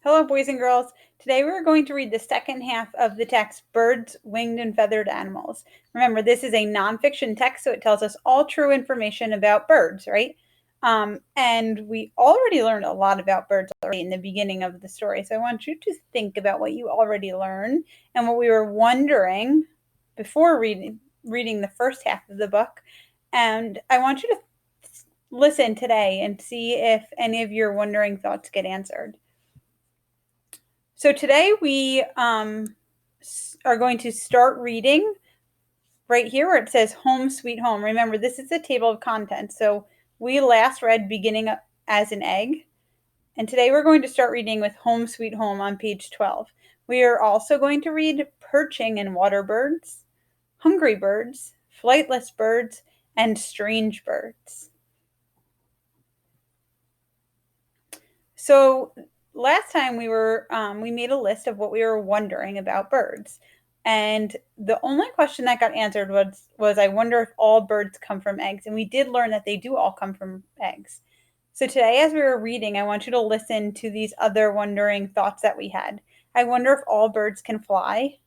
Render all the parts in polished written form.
Hello, boys and girls. Today we're going to read the second half of the text, Birds, Winged and Feathered Animals. Remember, this is a nonfiction text, so it tells us all true information about birds, right? And we already learned a lot about birds already in the beginning of the story. So I want you to think about what you already learned and what we were wondering before reading the first half of the book. And I want you to listen today and see if any of your wondering thoughts get answered. So today we are going to start reading right here where it says Home Sweet Home. Remember, this is a table of contents. So we last read beginning as an egg. And today we're going to start reading with Home Sweet Home on page 12. We are also going to read Perching and Water Birds, Hungry Birds, Flightless Birds, and Strange Birds. So last time we made a list of what we were wondering about birds. And the only question that got answered was I wonder if all birds come from eggs. And we did learn that they do all come from eggs. So today, as we were reading, I want you to listen to these other wondering thoughts that we had. I wonder if all birds can fly.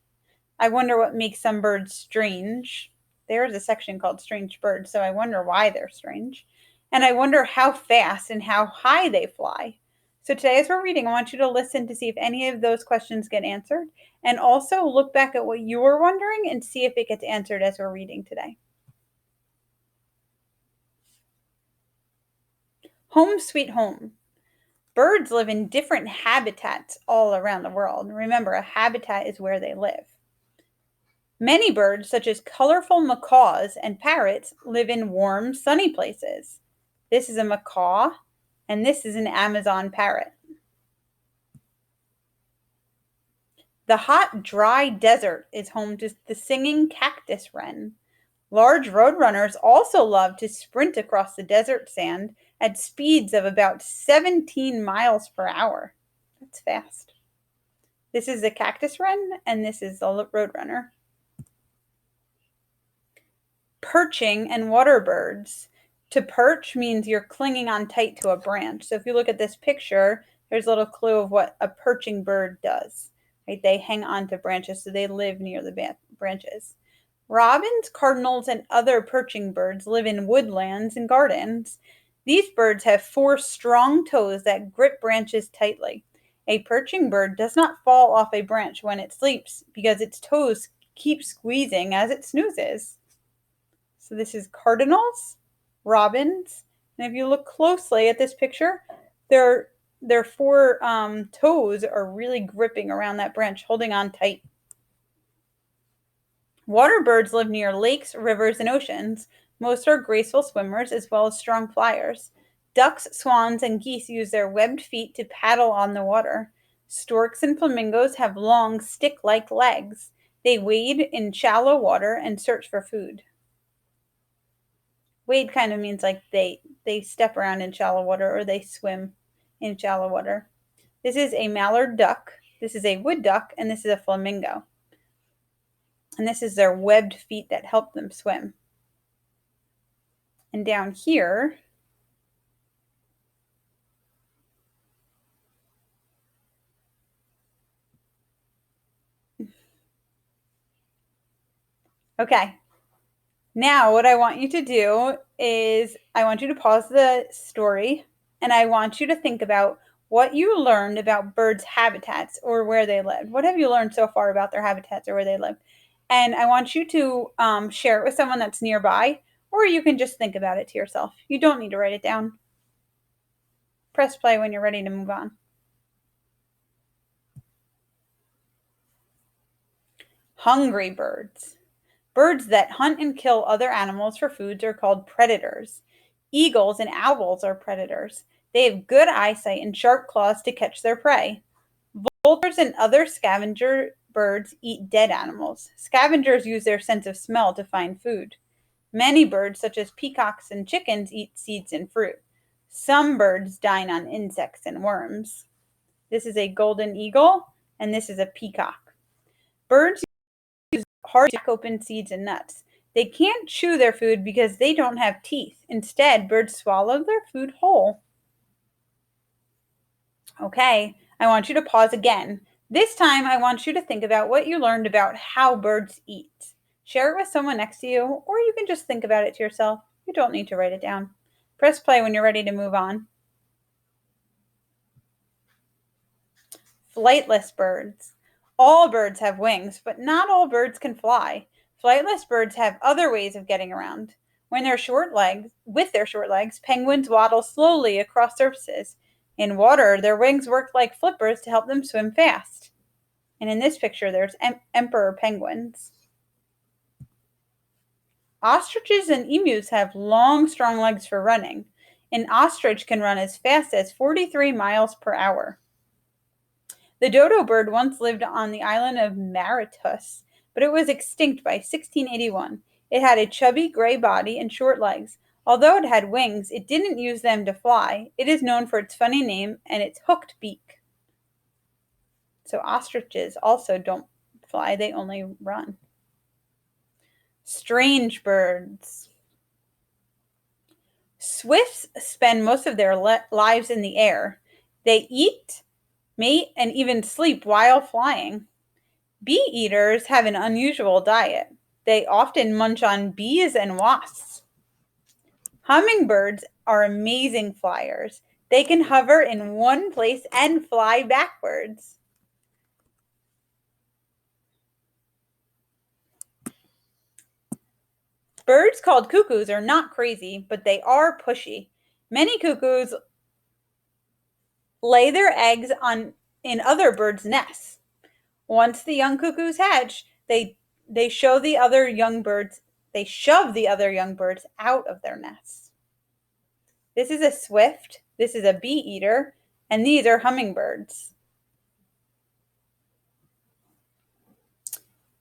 I wonder what makes some birds strange. There's a section called Strange Birds, so I wonder why they're strange. And I wonder how fast and how high they fly. So today, as we're reading, I want you to listen to see if any of those questions get answered, and also look back at what you were wondering and see if it gets answered as we're reading today. Home Sweet Home. Birds live in different habitats all around the world. Remember, a habitat is where they live. Many birds, such as colorful macaws and parrots, live in warm, sunny places. This is a macaw, and this is an Amazon parrot. The hot, dry desert is home to the singing cactus wren. Large roadrunners also love to sprint across the desert sand at speeds of about 17 miles per hour. That's fast. This is the cactus wren, and this is the roadrunner. Perching and water birds. To perch means you're clinging on tight to a branch. So if you look at this picture, there's a little clue of what a perching bird does. Right? They hang on to branches, so they live near the branches. Robins, cardinals, and other perching birds live in woodlands and gardens. These birds have 4 strong toes that grip branches tightly. A perching bird does not fall off a branch when it sleeps because its toes keep squeezing as it snoozes. So this is cardinals, robins, and if you look closely at this picture, their 4 toes are really gripping around that branch, holding on tight. Water birds live near lakes, rivers, and oceans. Most are graceful swimmers as well as strong flyers. Ducks, swans, and geese use their webbed feet to paddle on the water. Storks and flamingos have long, stick-like legs. They wade in shallow water and search for food. Wade kind of means like they step around in shallow water or they swim in shallow water. This is a mallard duck, this is a wood duck, and this is a flamingo. And this is their webbed feet that help them swim. And down here, okay. Now what I want you to do is I want you to pause the story and I want you to think about what you learned about birds' habitats or where they live. What have you learned so far about their habitats or where they live? And I want you to share it with someone that's nearby, or you can just think about it to yourself. You don't need to write it down. Press play when you're ready to move on. Hungry birds. Birds that hunt and kill other animals for foods are called predators. Eagles and owls are predators. They have good eyesight and sharp claws to catch their prey. Vultures and other scavenger birds eat dead animals. Scavengers use their sense of smell to find food. Many birds, such as peacocks and chickens, eat seeds and fruit. Some birds dine on insects and worms. This is a golden eagle, and this is a peacock. Birds use hard to crack open seeds and nuts. They can't chew their food because they don't have teeth. Instead, birds swallow their food whole. Okay, I want you to pause again. This time, I want you to think about what you learned about how birds eat. Share it with someone next to you, or you can just think about it to yourself. You don't need to write it down. Press play when you're ready to move on. Flightless birds. All birds have wings, but not all birds can fly. Flightless birds have other ways of getting around. With their short legs, penguins waddle slowly across surfaces. In water, their wings work like flippers to help them swim fast. And in this picture, there's emperor penguins. Ostriches and emus have long, strong legs for running. An ostrich can run as fast as 43 miles per hour. The dodo bird once lived on the island of Mauritius, but it was extinct by 1681. It had a chubby gray body and short legs. Although it had wings, it didn't use them to fly. It is known for its funny name and its hooked beak. So ostriches also don't fly, they only run. Strange birds. Swifts spend most of their lives in the air. They eat, mate, and even sleep while flying. Bee eaters have an unusual diet. They often munch on bees and wasps. Hummingbirds are amazing flyers. They can hover in one place and fly backwards. Birds called cuckoos are not crazy, but they are pushy. Many cuckoos lay their eggs in other birds' nests. Once the young cuckoos hatch, they shove the other young birds out of their nests. This is a swift, this is a bee eater, and these are hummingbirds.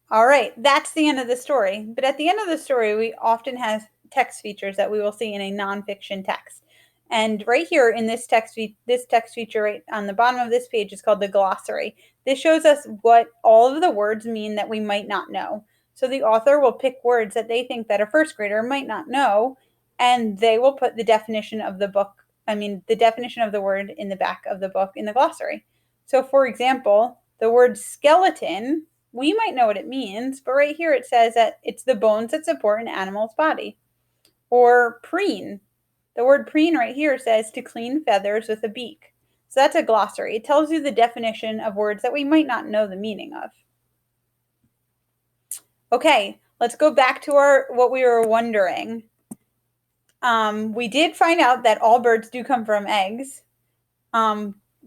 All right, that's the end of the story. But at the end of the story, we often have text features that we will see in a nonfiction text. And right here in this text feature right on the bottom of this page is called the glossary. This shows us what all of the words mean that we might not know. So the author will pick words that they think that a first grader might not know, and they will put the definition of the word in the back of the book in the glossary. So for example, the word skeleton, we might know what it means, but right here it says that it's the bones that support an animal's body. Or preen. The word preen right here says to clean feathers with a beak. So that's a glossary. It tells you the definition of words that we might not know the meaning of. Okay, let's go back to what we were wondering. We did find out that all birds do come from eggs.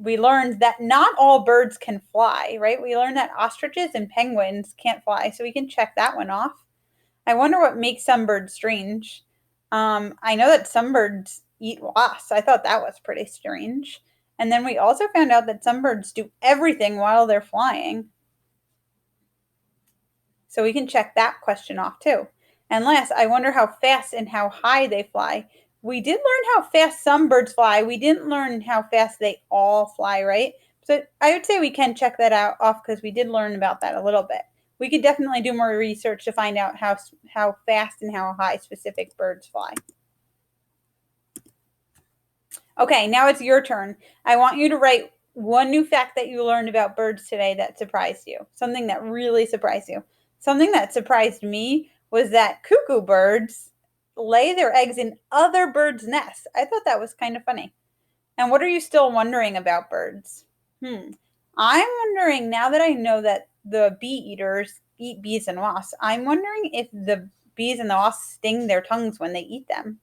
We learned that not all birds can fly, right? We learned that ostriches and penguins can't fly, so we can check that one off. I wonder what makes some birds strange. I know that some birds eat wasps. I thought that was pretty strange. And then we also found out that some birds do everything while they're flying. So we can check that question off too. And last, I wonder how fast and how high they fly. We did learn how fast some birds fly. We didn't learn how fast they all fly, right? So I would say we can check that out off because we did learn about that a little bit. We could definitely do more research to find out how fast and how high specific birds fly. Okay, now it's your turn. I want you to write one new fact that you learned about birds today that surprised you. Something that really surprised you. Something that surprised me was that cuckoo birds lay their eggs in other birds' nests. I thought that was kind of funny. And what are you still wondering about birds? I'm wondering, now that I know that the bee eaters eat bees and wasps, I'm wondering if the bees and the wasps sting their tongues when they eat them.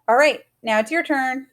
All right, now it's your turn.